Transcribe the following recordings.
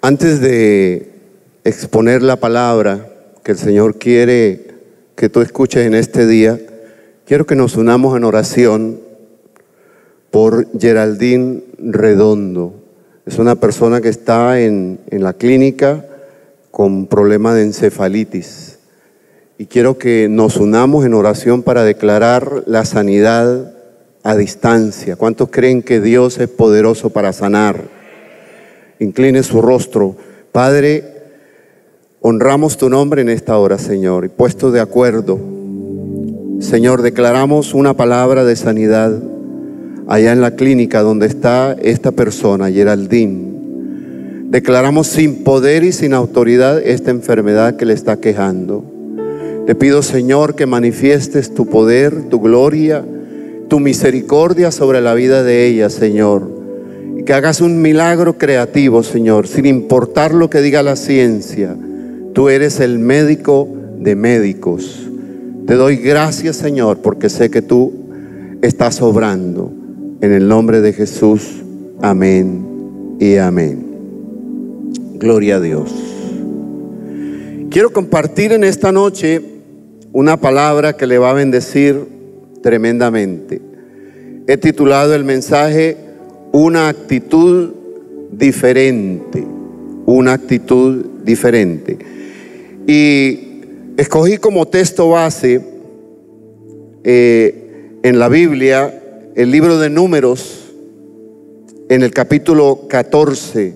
Antes de exponer la palabra que el Señor quiere que tú escuches en este día, quiero que nos unamos en oración por Geraldine Redondo. Es una persona que está en la clínica con problema de encefalitis. Y quiero que nos unamos en oración para declarar la sanidad a distancia. ¿Cuántos creen que Dios es poderoso para sanar? Incline su rostro. Padre, honramos tu nombre en esta hora, Señor, y puesto de acuerdo, Señor, declaramos una palabra de sanidad allá en la clínica donde está esta persona, Geraldine. Declaramos sin poder y sin autoridad esta enfermedad que le está quejando. Te pido, Señor, que manifiestes tu poder, tu gloria, tu misericordia sobre la vida de ella, Señor. Y que hagas un milagro creativo, Señor, sin importar lo que diga la ciencia. Tú eres el médico de médicos. Te doy gracias, Señor, porque sé que tú estás obrando. En el nombre de Jesús, amén y amén. Gloria a Dios. Quiero compartir en esta noche una palabra que le va a bendecir tremendamente. He titulado el mensaje Una actitud diferente. Una actitud diferente. Y escogí como texto base en la Biblia el libro de Números, en el capítulo 14,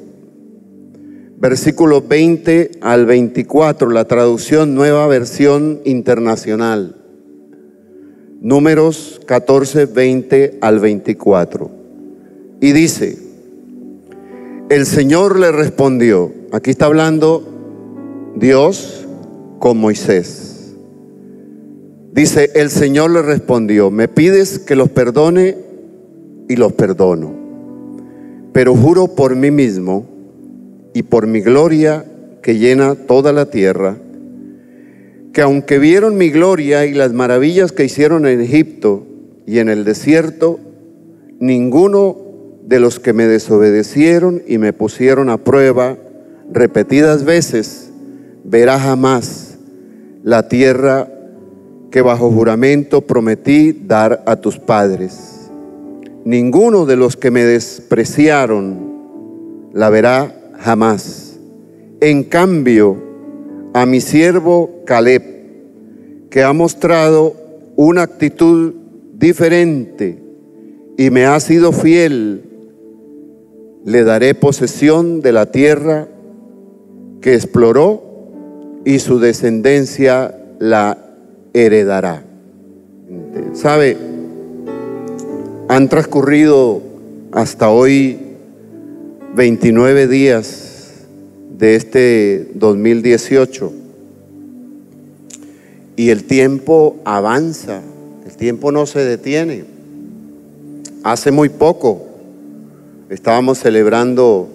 versículos 20 al 24, la traducción Nueva Versión Internacional. Números 14, 20 al 24. Y dice: el Señor le respondió. Aquí está hablando Dios con Moisés. Dice: el Señor le respondió, me pides que los perdone y los perdono. Pero juro por mí mismo y por mi gloria que llena toda la tierra, que aunque vieron mi gloria y las maravillas que hicieron en Egipto y en el desierto, ninguno de los que me desobedecieron y me pusieron a prueba repetidas veces verá jamás la tierra que bajo juramento prometí dar a tus padres. Ninguno de los que me despreciaron la verá jamás. En cambio, a mi siervo Caleb, que ha mostrado una actitud diferente y me ha sido fiel, le daré posesión de la tierra que exploró y su descendencia la heredará. ¿Sabe? Han transcurrido hasta hoy 29 días de este 2018 y el tiempo avanza, el tiempo no se detiene. Hace muy poco estábamos celebrando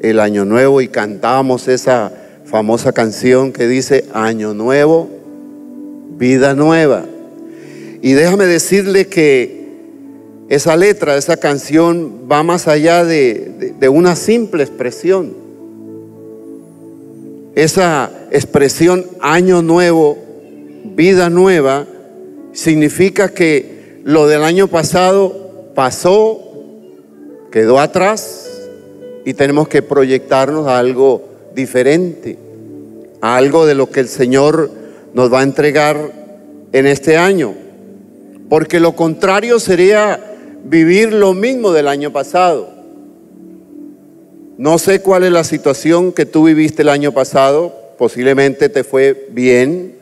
el Año Nuevo y cantábamos esa famosa canción que dice: Año Nuevo, vida nueva. Y déjame decirle que esa letra, esa canción va más allá de una simple expresión. Esa expresión Año Nuevo, vida nueva, significa que lo del año pasado pasó, quedó atrás y tenemos que proyectarnos a algo diferente, a algo de lo que el Señor nos va a entregar en este año, porque lo contrario sería vivir lo mismo del año pasado. No sé cuál es la situación que tú viviste el año pasado. Posiblemente te fue bien,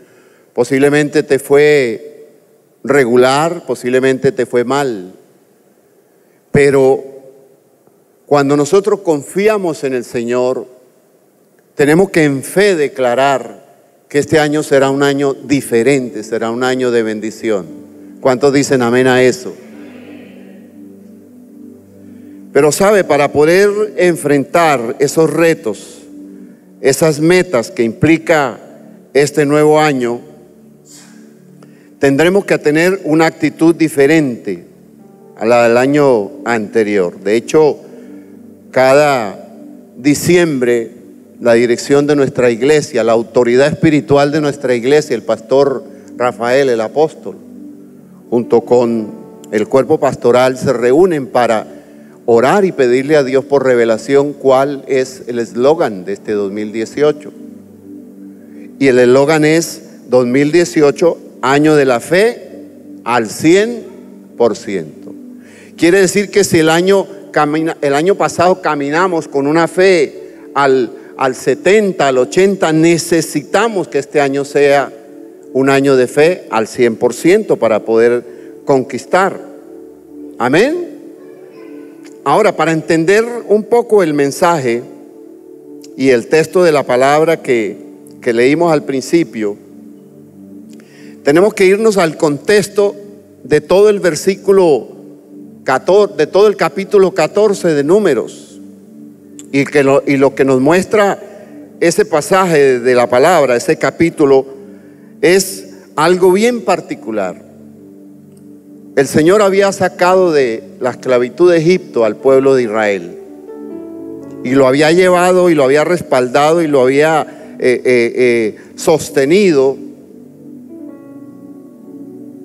posiblemente te fue regular, posiblemente te fue mal. Pero cuando nosotros confiamos en el Señor, tenemos que en fe declarar que este año será un año diferente, será un año de bendición. ¿Cuántos dicen amén a eso? Pero sabe, para poder enfrentar esos retos, esas metas que implica este nuevo año, tendremos que tener una actitud diferente a la del año anterior. De hecho, cada diciembre, la dirección de nuestra iglesia, la autoridad espiritual de nuestra iglesia, el pastor Rafael, el apóstol, junto con el cuerpo pastoral, se reúnen para orar y pedirle a Dios por revelación cuál es el eslogan de este 2018. Y el eslogan es 2018, año de la fe al 100%. Quiere decir que si el año pasado caminamos con una fe al 70, al 80, necesitamos que este año sea un año de fe al 100% para poder conquistar. Amén. Ahora, para entender un poco el mensaje y el texto de la palabra que leímos al principio, tenemos que irnos al contexto de todo el versículo 14, de todo el capítulo 14 de Números, y lo que nos muestra ese pasaje de la palabra, ese capítulo, es algo bien particular. El Señor había sacado de la esclavitud de Egipto al pueblo de Israel, y lo había llevado y lo había respaldado y lo había sostenido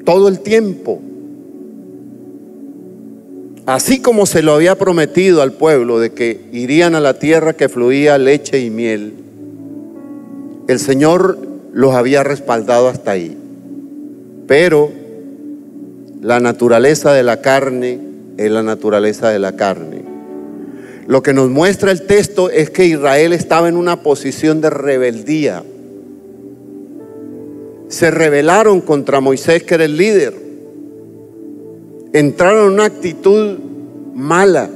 todo el tiempo, así como se lo había prometido al pueblo de que irían a la tierra que fluía leche y miel. El Señor los había respaldado hasta ahí, pero la naturaleza de la carne es la naturaleza de la carne. Lo que nos muestra el texto es que Israel estaba en una posición de rebeldía. Se rebelaron contra Moisés, que era el líder. Entraron en una actitud mala.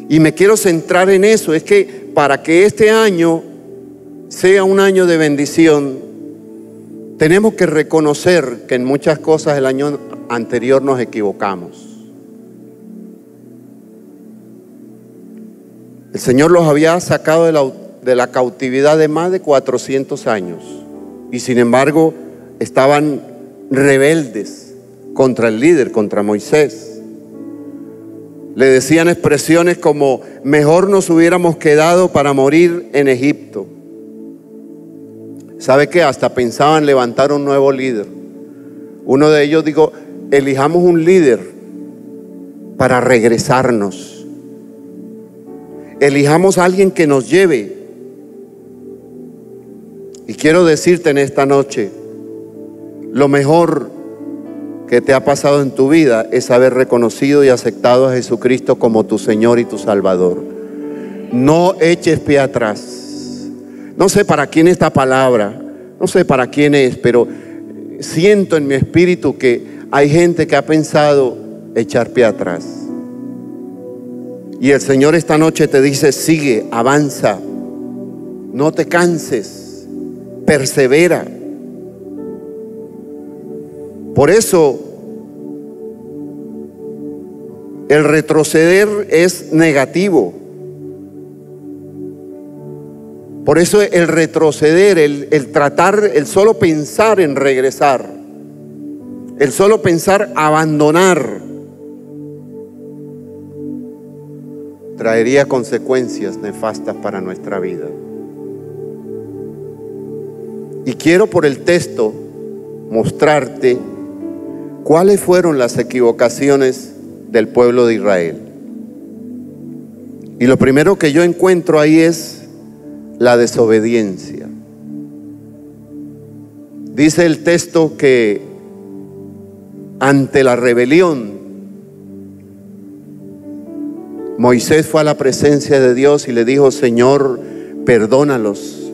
Y me quiero centrar en eso. Es que para que este año sea un año de bendición, tenemos que reconocer que en muchas cosas el año anterior nos equivocamos. El Señor los había sacado de la cautividad de más de 400 años. Y sin embargo, estaban rebeldes contra el líder, contra Moisés. Le decían expresiones como: mejor nos hubiéramos quedado para morir en Egipto. ¿Sabe qué? Hasta pensaban levantar un nuevo líder. Uno de ellos dijo: elijamos un líder para regresarnos. Elijamos a alguien que nos lleve. Y quiero decirte en esta noche, lo mejor que te ha pasado en tu vida es haber reconocido y aceptado a Jesucristo como tu Señor y tu Salvador. No eches pie atrás. No sé para quién esta palabra, no sé para quién es, pero siento en mi espíritu que hay gente que ha pensado echar pie atrás. Y el Señor esta noche te dice: sigue, avanza, no te canses, persevera. Por eso el retroceder es negativo. Por eso el retroceder, el tratar, el solo pensar en regresar, el solo pensar abandonar, traería consecuencias nefastas para nuestra vida. Y quiero por el texto mostrarte cuáles fueron las equivocaciones del pueblo de Israel. Y lo primero que yo encuentro ahí es la desobediencia. Dice el texto que ante la rebelión, Moisés fue a la presencia de Dios y le dijo: Señor, perdónalos.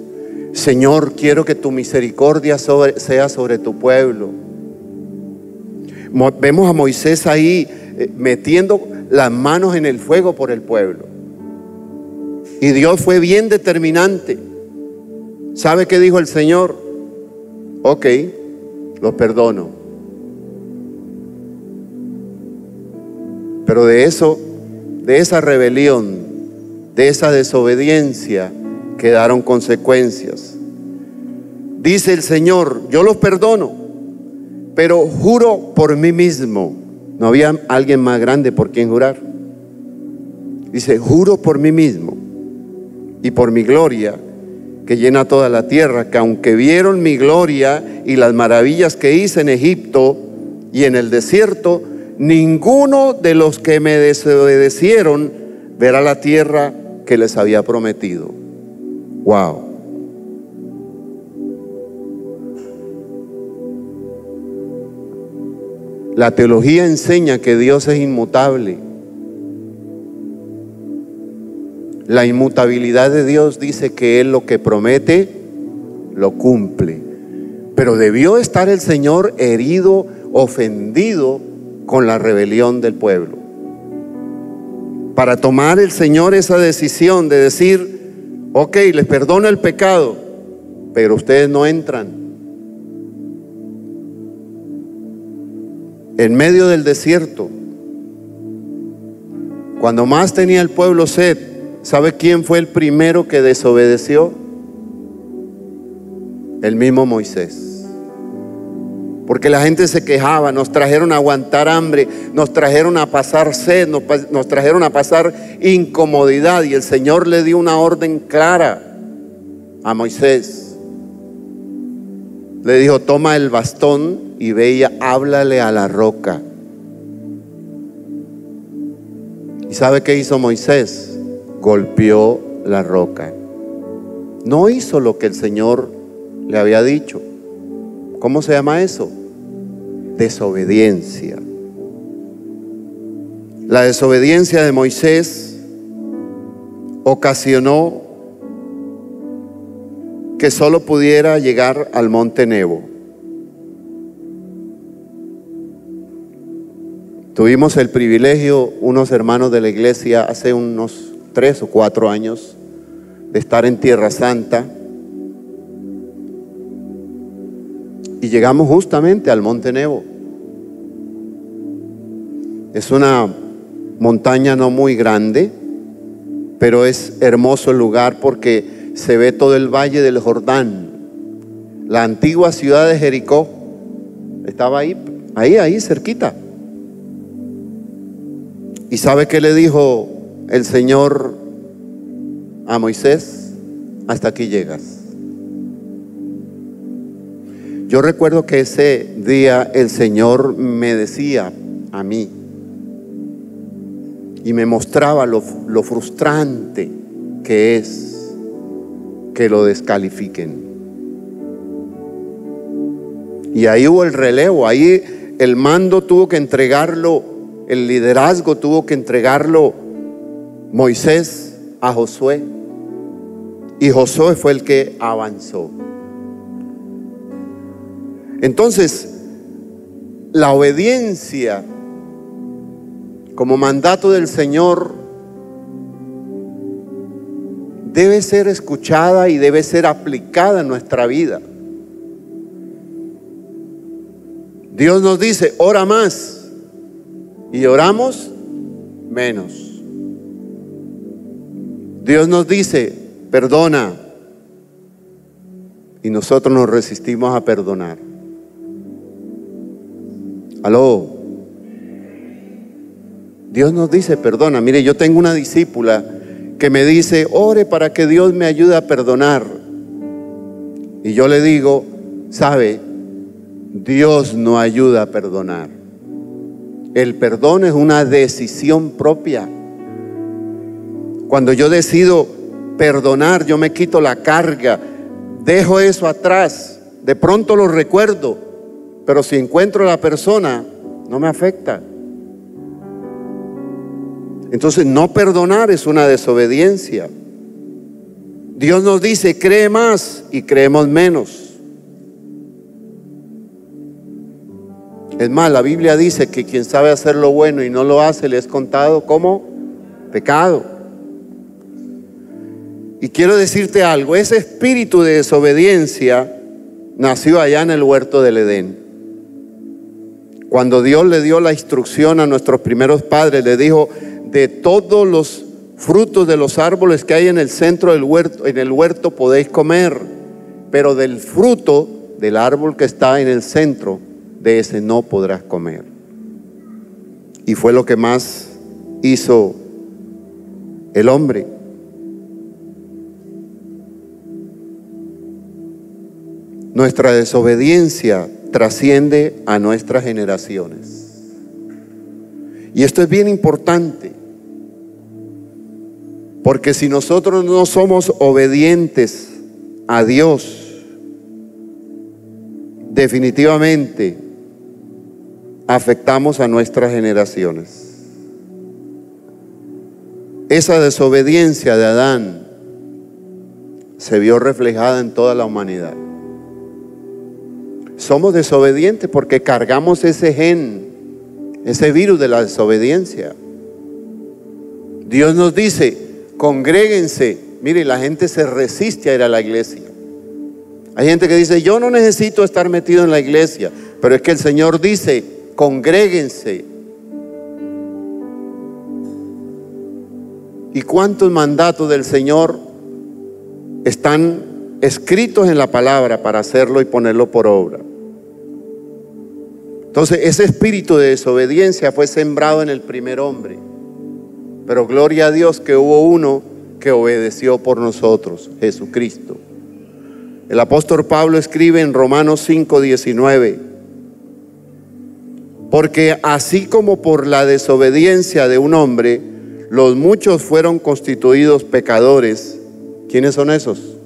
Señor, quiero que tu misericordia sea sobre tu pueblo. Vemos a Moisés ahí metiendo las manos en el fuego por el pueblo. Y Dios fue bien determinante. ¿Sabe qué dijo el Señor? Ok, los perdono. Pero de esa rebelión, de esa desobediencia, quedaron consecuencias. Dice el Señor: yo los perdono, pero juro por mí mismo. No había alguien más grande por quien jurar. Dice, juro por mí mismo y por mi gloria que llena toda la tierra, que aunque vieron mi gloria y las maravillas que hice en Egipto y en el desierto, ninguno de los que me desobedecieron verá la tierra que les había prometido. Wow. La teología enseña que Dios es inmutable. La inmutabilidad de Dios dice que Él lo que promete, lo cumple. Pero debió estar el Señor herido, ofendido con la rebelión del pueblo, para tomar el Señor esa decisión de decir, ok, les perdono el pecado, pero ustedes no entran. En medio del desierto, cuando más tenía el pueblo sed, ¿sabe quién fue el primero que desobedeció? El mismo Moisés. Porque la gente se quejaba, nos trajeron a aguantar hambre, nos trajeron a pasar sed, nos trajeron a pasar incomodidad, y el Señor le dio una orden clara a Moisés. Le dijo, toma el bastón y ve y háblale a la roca. ¿Y sabe qué hizo Moisés? Golpeó la roca. No hizo lo que el Señor le había dicho. ¿Cómo se llama eso? Desobediencia. La desobediencia de Moisés ocasionó que solo pudiera llegar al monte Nebo. Tuvimos el privilegio, unos hermanos de la iglesia, hace unos 3 o 4 años, de estar en Tierra Santa. Y llegamos justamente al monte Nebo. Es una montaña no muy grande, pero es hermoso el lugar porque se ve todo el valle del Jordán. La antigua ciudad de Jericó estaba ahí cerquita. ¿Y sabe qué le dijo el Señor a Moisés? Hasta aquí llegas. Yo recuerdo que ese día el Señor me decía a mí y me mostraba lo frustrante que es que lo descalifiquen. Y ahí hubo el relevo, ahí el mando tuvo que entregarlo, el liderazgo tuvo que entregarlo Moisés a Josué, y Josué fue el que avanzó. Entonces, la obediencia como mandato del Señor debe ser escuchada y debe ser aplicada en nuestra vida. Dios nos dice, ora más, y oramos menos. Dios nos dice, perdona, y nosotros nos resistimos a perdonar. Aló. Dios nos dice, perdona. Mire, yo tengo una discípula que me dice, ore para que Dios me ayude a perdonar. Y yo le digo, ¿sabe? Dios no ayuda a perdonar. El perdón es una decisión propia. Cuando yo decido perdonar, yo me quito la carga, dejo eso atrás. De pronto lo recuerdo, pero si encuentro a la persona, no me afecta. Entonces, no perdonar es una desobediencia. Dios nos dice, cree más, y creemos menos. Es más, la Biblia dice que quien sabe hacer lo bueno y no lo hace, le es contado como pecado. Y quiero decirte algo, ese espíritu de desobediencia nació allá en el huerto del Edén. Cuando Dios le dio la instrucción a nuestros primeros padres, le dijo, de todos los frutos de los árboles que hay en el centro del huerto, en el huerto podéis comer, pero del fruto del árbol que está en el centro, de ese no podrás comer. Y fue lo que más hizo el hombre. Nuestra desobediencia trasciende a nuestras generaciones. Y esto es bien importante, porque si nosotros no somos obedientes a Dios, definitivamente afectamos a nuestras generaciones. Esa desobediencia de Adán se vio reflejada en toda la humanidad. Somos desobedientes porque cargamos ese gen, ese virus de la desobediencia. Dios nos dice: congréguense. Mire, la gente se resiste a ir a la iglesia. Hay gente que dice: yo no necesito estar metido en la iglesia, pero es que el Señor dice: congréguense. ¿Y cuántos mandatos del Señor están escritos en la palabra para hacerlo y ponerlo por obra? Entonces, ese espíritu de desobediencia fue sembrado en el primer hombre, pero gloria a Dios que hubo uno que obedeció por nosotros, Jesucristo. El apóstol Pablo escribe en Romanos 5:19: porque así como por la desobediencia de un hombre los muchos fueron constituidos pecadores. ¿Quiénes son esos?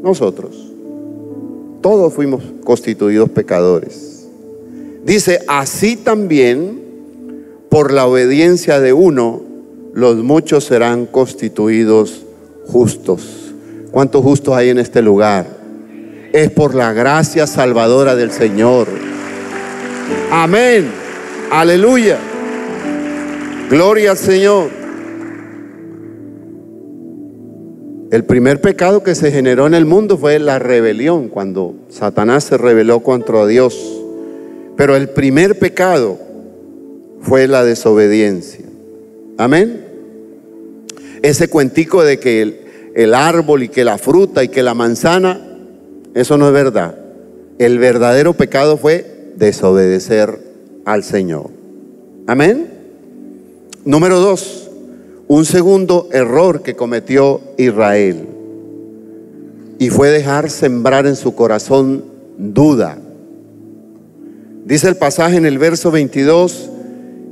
Nosotros. Todos fuimos constituidos pecadores. Dice: así también por la obediencia de uno los muchos serán constituidos justos. ¿Cuántos justos hay en este lugar? Es por la gracia salvadora del Señor. Amén. Aleluya. Gloria al Señor. El primer pecado que se generó en el mundo fue la rebelión, cuando Satanás se rebeló contra Dios. Pero el primer pecado fue la desobediencia. Amén. Ese cuentico de que el árbol y que la fruta y que la manzana, eso no es verdad. El verdadero pecado fue desobedecer al Señor. Amén. Número 2. Un segundo error que cometió Israel, y fue dejar sembrar en su corazón duda. Dice el pasaje en el verso 22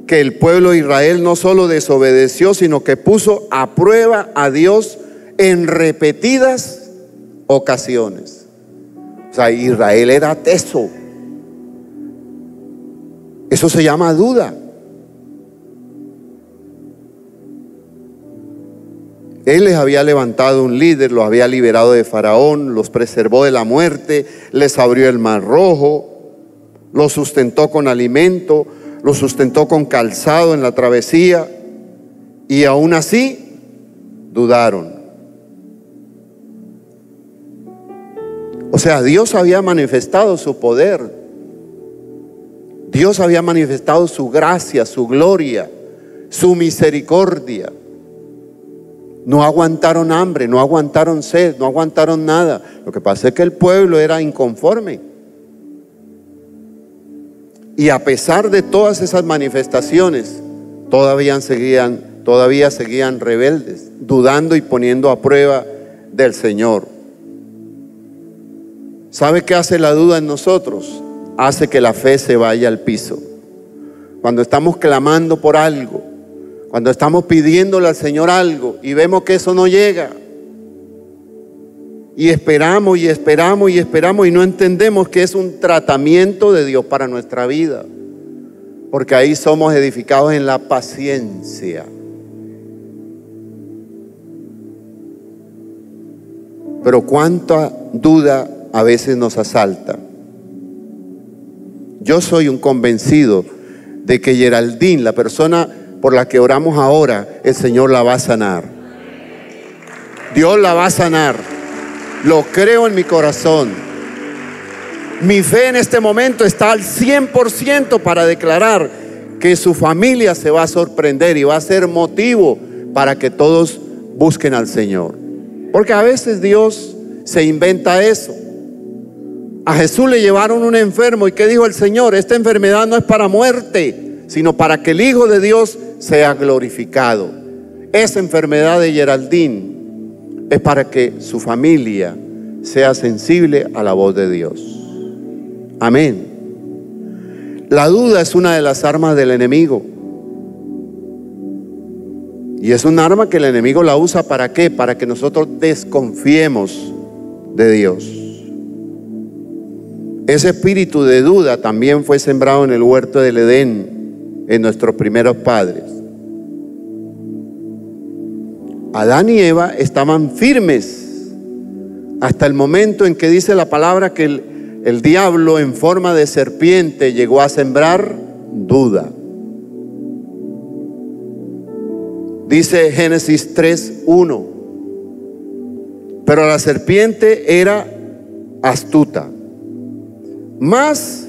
que el pueblo de Israel no solo desobedeció, sino que puso a prueba a Dios en repetidas ocasiones. O sea, Israel era teso. Eso se llama duda. Él les había levantado un líder, los había liberado de Faraón, los preservó de la muerte, les abrió el mar rojo, los sustentó con alimento, los sustentó con calzado en la travesía, y aún así dudaron. O sea, Dios había manifestado su poder, Dios había manifestado su gracia, su gloria, su misericordia. No aguantaron hambre, no aguantaron sed, no aguantaron nada. Lo que pasa es que el pueblo era inconforme. Y a pesar de todas esas manifestaciones, todavía seguían rebeldes, dudando y poniendo a prueba del Señor. ¿Sabe qué hace la duda en nosotros? Hace que la fe se vaya al piso. Cuando estamos clamando por algo, cuando estamos pidiéndole al Señor algo y vemos que eso no llega, y esperamos y esperamos y esperamos y no entendemos que es un tratamiento de Dios para nuestra vida, porque ahí somos edificados en la paciencia. Pero cuánta duda a veces nos asalta. Yo soy un convencido de que Geraldine, la persona por la que oramos ahora, el Señor la va a sanar. Dios la va a sanar. Lo creo en mi corazón. Mi fe en este momento está al 100% para declarar que su familia se va a sorprender y va a ser motivo para que todos busquen al Señor. Porque a veces Dios se inventa eso. A Jesús le llevaron un enfermo, y ¿qué dijo el Señor? Esta enfermedad no es para muerte, sino para que el Hijo de Dios sea glorificado. esa enfermedad de Geraldine es para que su familia sea sensible a la voz de Dios. Amén. La duda es una de las armas del enemigo. Y es un arma que el enemigo la usa ¿para qué? Para que nosotros desconfiemos de Dios. Ese espíritu de duda también fue sembrado en el huerto del Edén, en nuestros primeros padres. Adán y Eva estaban firmes hasta el momento en que dice la palabra que el diablo en forma de serpiente llegó a sembrar duda. Dice Génesis 3:1, pero la serpiente era astuta, más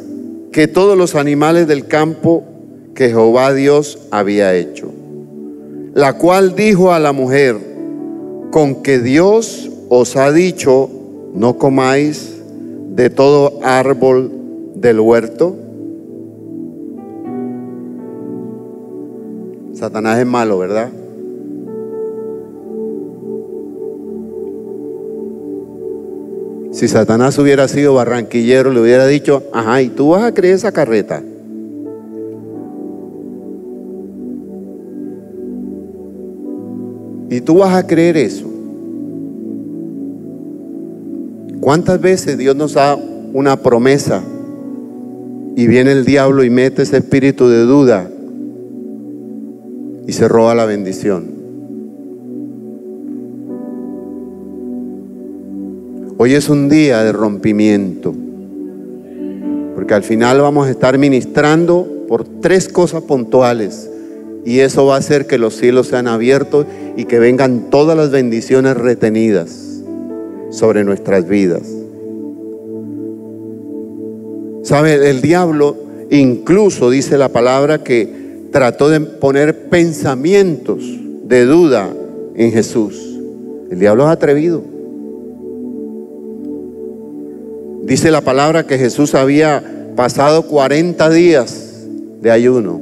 que todos los animales del campo que Jehová Dios había hecho, la cual dijo a la mujer: con que Dios os ha dicho, no comáis de todo árbol del huerto. Satanás es malo, ¿verdad? Si Satanás hubiera sido barranquillero, le hubiera dicho: ajá, ¿y tú vas a creer esa carreta? ¿Y tú vas a creer eso? ¿Cuántas veces Dios nos da una promesa y viene el diablo y mete ese espíritu de duda y se roba la bendición? Hoy es un día de rompimiento, porque al final vamos a estar ministrando por 3 cosas puntuales, y eso va a hacer que los cielos sean abiertos y que vengan todas las bendiciones retenidas sobre nuestras vidas. ¿Sabe? El diablo incluso dice la palabra que trató de poner pensamientos de duda en Jesús. El diablo es atrevido. Dice la palabra que Jesús había pasado 40 días de ayuno.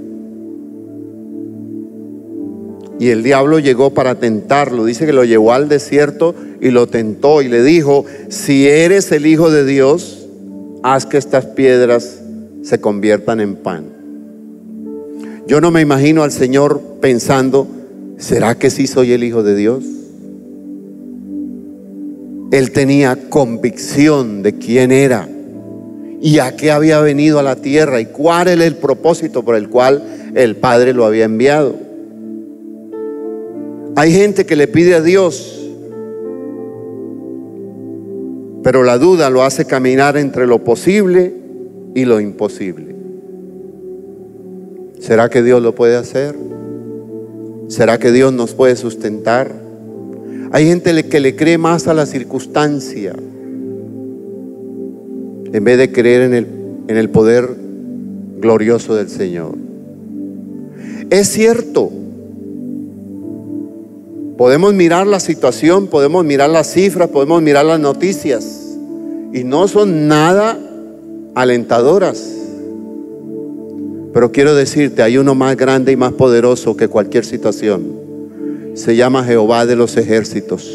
Y el diablo llegó para tentarlo. Dice que lo llevó al desierto y lo tentó y le dijo: si eres el Hijo de Dios, haz que estas piedras se conviertan en pan. Yo no me imagino al Señor pensando: ¿será que sí soy el Hijo de Dios? Él tenía convicción de quién era y a qué había venido a la tierra y cuál era el propósito por el cual el Padre lo había enviado. Hay gente que le pide a Dios, pero la duda lo hace caminar entre lo posible y lo imposible. ¿Será que Dios lo puede hacer? ¿Será que Dios nos puede sustentar? Hay gente que le cree más a la circunstancia en vez de creer en el poder glorioso del Señor. Es cierto, podemos mirar la situación, podemos mirar las cifras, podemos mirar las noticias y no son nada alentadoras. Pero quiero decirte, hay uno más grande y más poderoso que cualquier situación. Se llama Jehová de los ejércitos.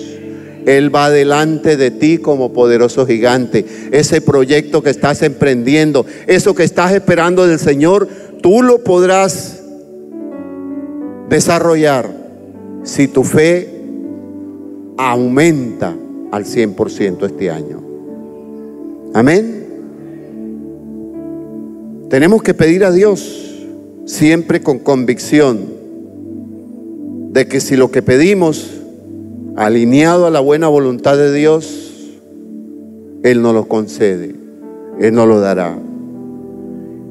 Él va delante de ti como poderoso gigante. Ese proyecto que estás emprendiendo, eso que estás esperando del Señor, tú lo podrás desarrollar si tu fe aumenta al 100% este año. Amén. Tenemos que pedir a Dios siempre con convicción de que si lo que pedimos alineado a la buena voluntad de Dios, Él nos lo concede, Él nos lo dará.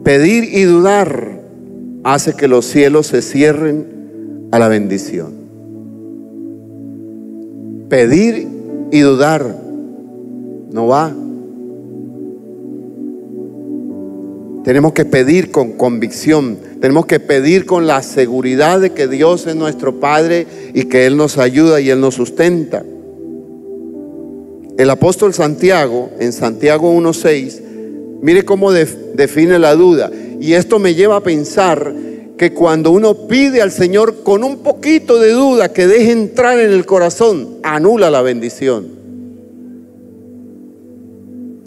Pedir y dudar hace que los cielos se cierren a la bendición. Pedir y dudar no va. Tenemos que pedir con convicción, tenemos que pedir con la seguridad de que Dios es nuestro Padre y que Él nos ayuda y Él nos sustenta. El apóstol Santiago, en Santiago 1:6, mire cómo define la duda. Y esto me lleva a pensar que cuando uno pide al Señor con un poquito de duda que deje entrar en el corazón, anula la bendición.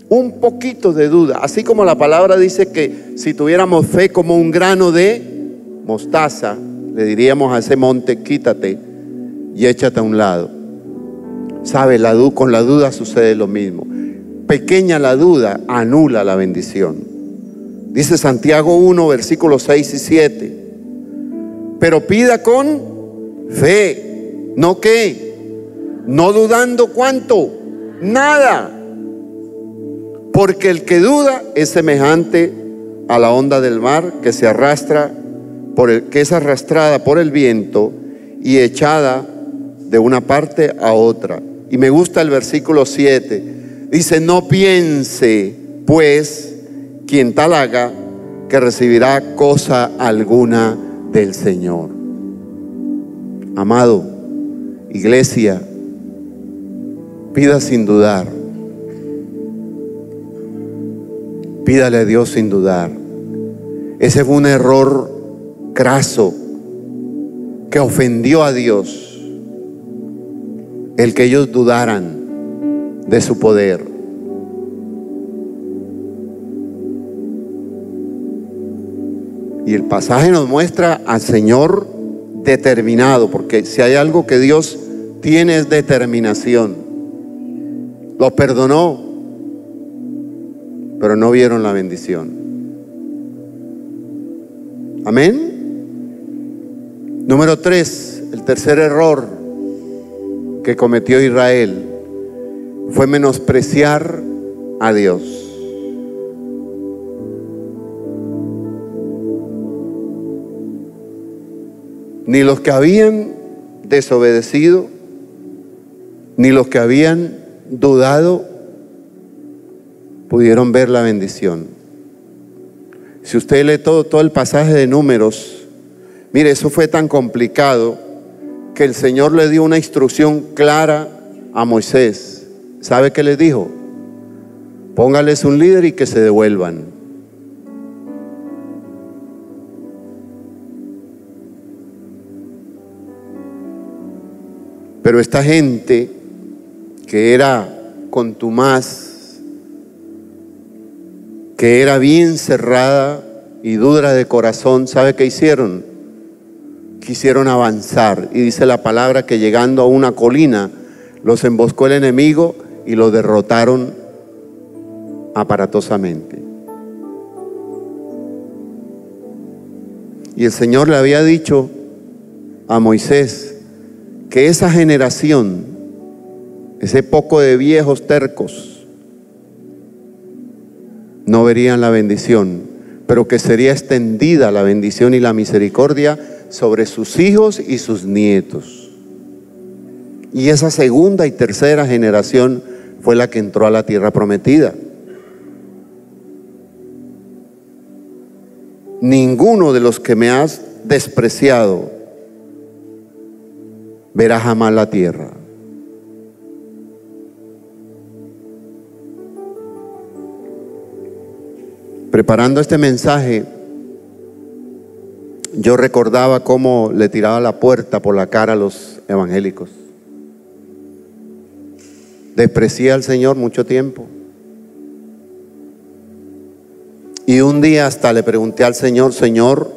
Un poquito de duda, así como la palabra dice que si tuviéramos fe como un grano de mostaza, le diríamos a ese monte, quítate y échate a un lado. ¿Sabe? Con la duda sucede lo mismo. Pequeña la duda, anula la bendición. Dice Santiago 1, versículos 6 y 7. Pero pida con fe, ¿no qué? No dudando ¿cuánto? Nada. Porque el que duda es semejante a la onda del mar que se arrastra que es arrastrada por el viento y echada de una parte a otra. Y me gusta el versículo 7. Dice: no piense pues quien tal haga que recibirá cosa alguna del Señor. Amado, iglesia, pida sin dudar. Pídale a Dios sin dudar. Ese fue un error craso que ofendió a Dios, el que ellos dudaran de su poder. Y el pasaje nos muestra al Señor determinado, porque si hay algo que Dios tiene es determinación. Los perdonó, pero no vieron la bendición. Amén. Número 3, el tercer error que cometió Israel fue menospreciar a Dios. Ni los que habían desobedecido, ni los que habían dudado pudieron ver la bendición. Si usted lee todo el pasaje de Números, mire, eso fue tan complicado que el Señor le dio una instrucción clara a Moisés. ¿Sabe qué les dijo? Póngales un líder y que se devuelvan. Pero esta gente que era contumaz, que era bien cerrada y dura de corazón, ¿sabe qué hicieron? Quisieron avanzar, y dice la palabra que llegando a una colina los emboscó el enemigo y los derrotaron aparatosamente. Y el Señor le había dicho a Moisés que esa generación, ese poco de viejos tercos, no verían la bendición, pero que sería extendida la bendición y la misericordia sobre sus hijos y sus nietos. Y esa segunda y tercera generación fue la que entró a la tierra prometida. Ninguno de los que me has despreciado verá jamás la tierra. Preparando este mensaje, yo recordaba cómo le tiraba la puerta por la cara a los evangélicos. Desprecié al Señor mucho tiempo. Y un día hasta le pregunté al Señor: Señor,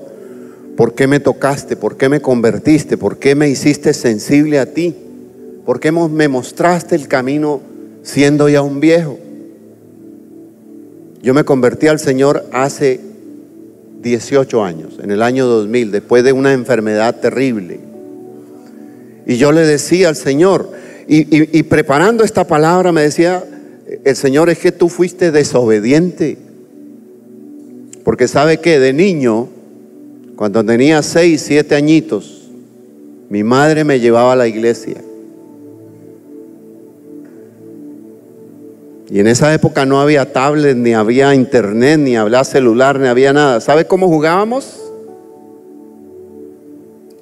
¿por qué me tocaste? ¿Por qué me convertiste? ¿Por qué me hiciste sensible a ti? ¿Por qué me mostraste el camino siendo ya un viejo? Yo me convertí al Señor hace 18 años, en el año 2000, después de una enfermedad terrible. Y yo le decía al Señor, y preparando esta palabra me decía el Señor: es que tú fuiste desobediente. Porque ¿sabe qué? De niño, cuando tenía 6, 7 añitos, mi madre me llevaba a la iglesia. Y en esa época no había tablet, ni había internet, ni había celular, ni había nada. ¿Sabe cómo jugábamos?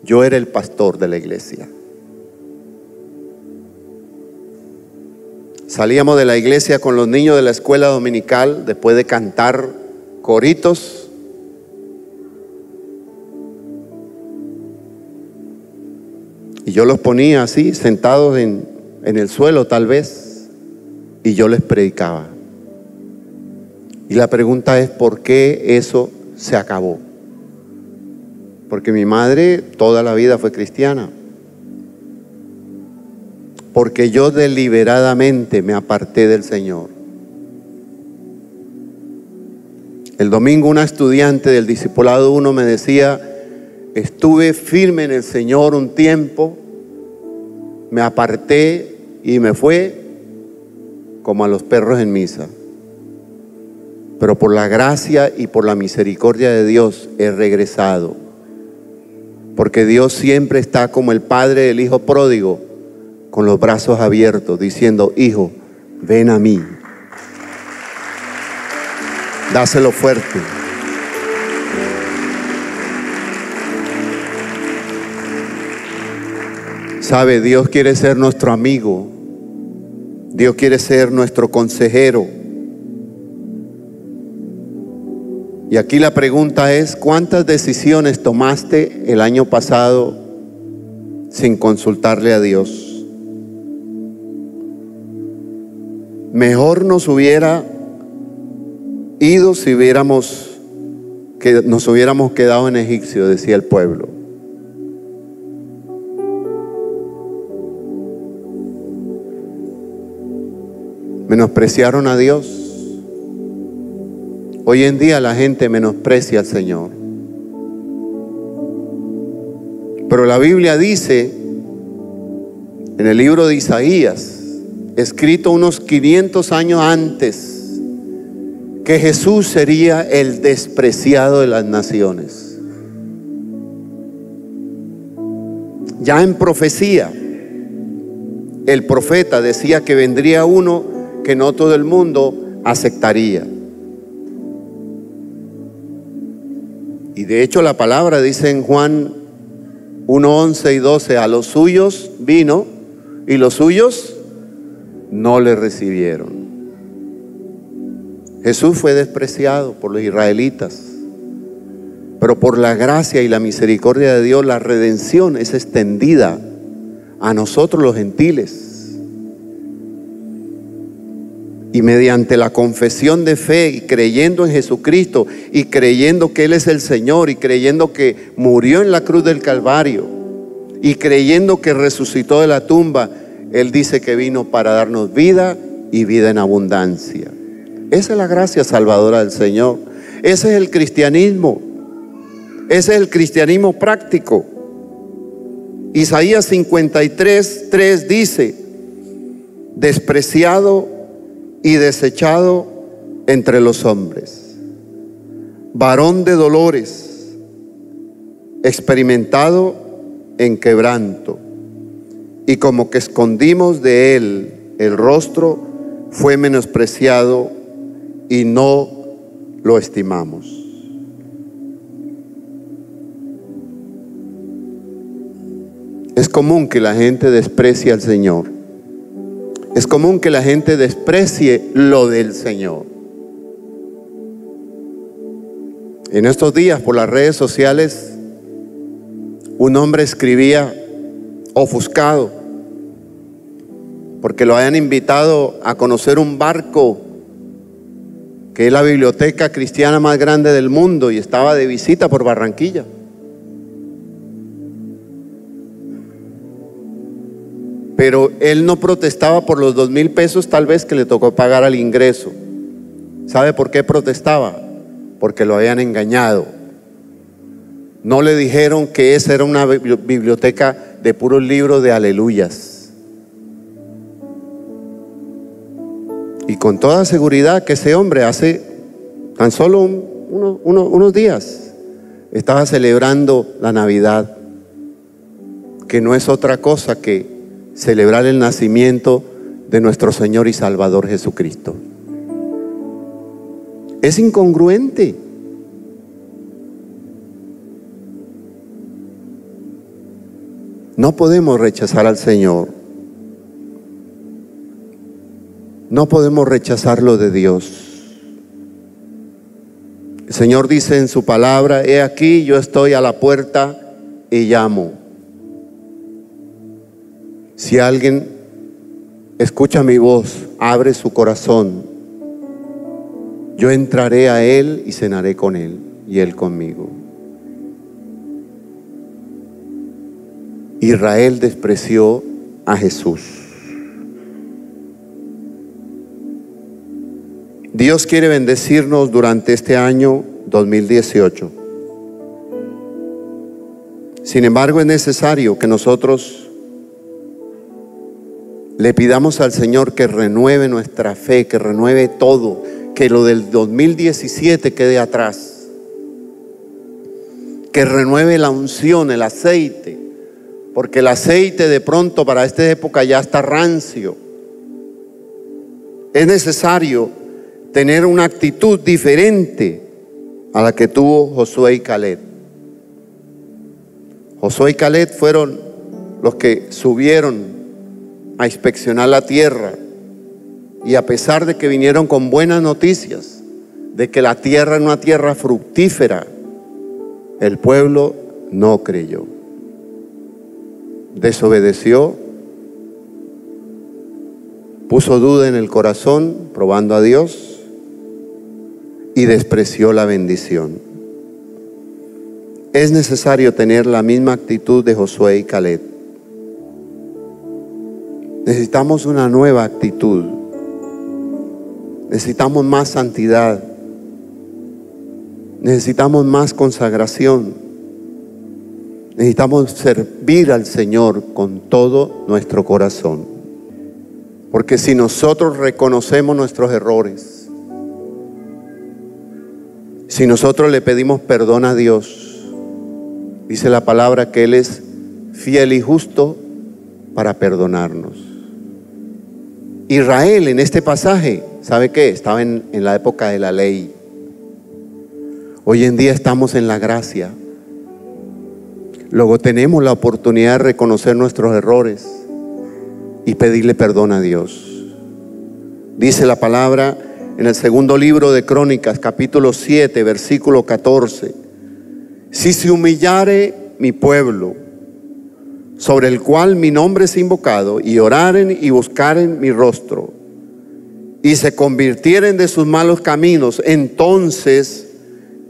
Yo era el pastor de la iglesia. Salíamos de la iglesia con los niños de la escuela dominical después de cantar coritos. Y yo los ponía así, sentados en el suelo tal vez, y yo les predicaba. Y la pregunta es, ¿por qué eso se acabó? Porque mi madre toda la vida fue cristiana. Porque yo deliberadamente me aparté del Señor. El domingo una estudiante del Discipulado 1 me decía, estuve firme en el Señor un tiempo, me aparté y me fue como a los perros en misa. Pero por la gracia y por la misericordia de Dios he regresado. Porque Dios siempre está como el padre del hijo pródigo, con los brazos abiertos, diciendo, hijo, ven a mí. Dáselo fuerte. Sabe, Dios quiere ser nuestro amigo. Dios quiere ser nuestro consejero. Y aquí la pregunta es, ¿cuántas decisiones tomaste el año pasado sin consultarle a Dios? Mejor nos hubiera ido si nos hubiéramos quedado en Egipcio, decía el pueblo. Menospreciaron a Dios. Hoy en día la gente menosprecia al Señor. Pero la Biblia dice, en el libro de Isaías, escrito unos 500 años antes, que Jesús sería el despreciado de las naciones. Ya en profecía, el profeta decía que vendría uno que no todo el mundo aceptaría. Y de hecho la palabra dice en Juan 1:11 y 12, a los suyos vino y los suyos no le recibieron. Jesús fue despreciado por los israelitas, pero por la gracia y la misericordia de Dios, la redención es extendida a nosotros los gentiles. Y mediante la confesión de fe y creyendo en Jesucristo y creyendo que Él es el Señor y creyendo que murió en la cruz del Calvario y creyendo que resucitó de la tumba, Él dice que vino para darnos vida y vida en abundancia. Esa es la gracia salvadora del Señor. Ese es el cristianismo. Ese es el cristianismo práctico. Isaías 53:3 dice, despreciado y desechado entre los hombres, varón de dolores, experimentado en quebranto, y como que escondimos de él el rostro, fue menospreciado y no lo estimamos. Es común que la gente desprecie al Señor. Es común que la gente desprecie lo del Señor. En estos días, por las redes sociales, un hombre escribía ofuscado porque lo habían invitado a conocer un barco que es la biblioteca cristiana más grande del mundo y estaba de visita por Barranquilla. Pero él no protestaba por los 2,000 pesos tal vez que le tocó pagar al ingreso. ¿Sabe por qué protestaba? Porque lo habían engañado. No le dijeron que esa era una biblioteca de puros libros de aleluyas. Y con toda seguridad que ese hombre hace tan solo unos días estaba celebrando la Navidad, que no es otra cosa que celebrar el nacimiento de nuestro Señor y Salvador Jesucristo. Es incongruente. No podemos rechazar al Señor. No podemos rechazar lo de Dios. El Señor dice en su palabra, he aquí yo estoy a la puerta y llamo. Si alguien escucha mi voz, abre su corazón, yo entraré a él y cenaré con él y él conmigo. Israel despreció a Jesús. Dios quiere bendecirnos durante este año 2018. Sin embargo, es necesario que nosotros le pidamos al Señor que renueve nuestra fe, que renueve todo, que lo del 2017 quede atrás, que renueve la unción, el aceite, porque el aceite de pronto para esta época ya está rancio. Es necesario tener una actitud diferente a la que tuvo Josué y Caleb. Josué y Caleb fueron los que subieron a inspeccionar la tierra, y a pesar de que vinieron con buenas noticias de que la tierra era una tierra fructífera, el pueblo no creyó, desobedeció, puso duda en el corazón probando a Dios y despreció la bendición. Es necesario tener la misma actitud de Josué y Caleb. Necesitamos una nueva actitud. Necesitamos más santidad. Necesitamos más consagración. Necesitamos servir al Señor con todo nuestro corazón. Porque si nosotros reconocemos nuestros errores, si nosotros le pedimos perdón a Dios, dice la palabra que Él es fiel y justo para perdonarnos. Israel en este pasaje, ¿sabe qué? Estaba en la época de la ley. Hoy en día estamos en la gracia. Luego tenemos la oportunidad de reconocer nuestros errores y pedirle perdón a Dios. Dice la palabra en el segundo libro de Crónicas, capítulo 7, versículo 14. Si se humillare mi pueblo, sobre el cual mi nombre es invocado, y oraren y buscaren mi rostro, y se convirtieren de sus malos caminos, entonces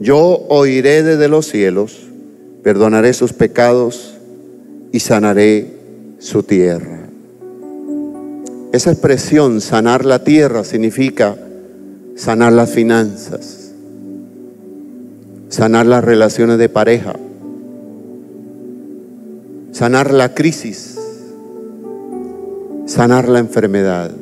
yo oiré desde los cielos, perdonaré sus pecados y sanaré su tierra. Esa expresión, sanar la tierra, significa sanar las finanzas, sanar las relaciones de pareja, sanar la crisis, sanar la enfermedad.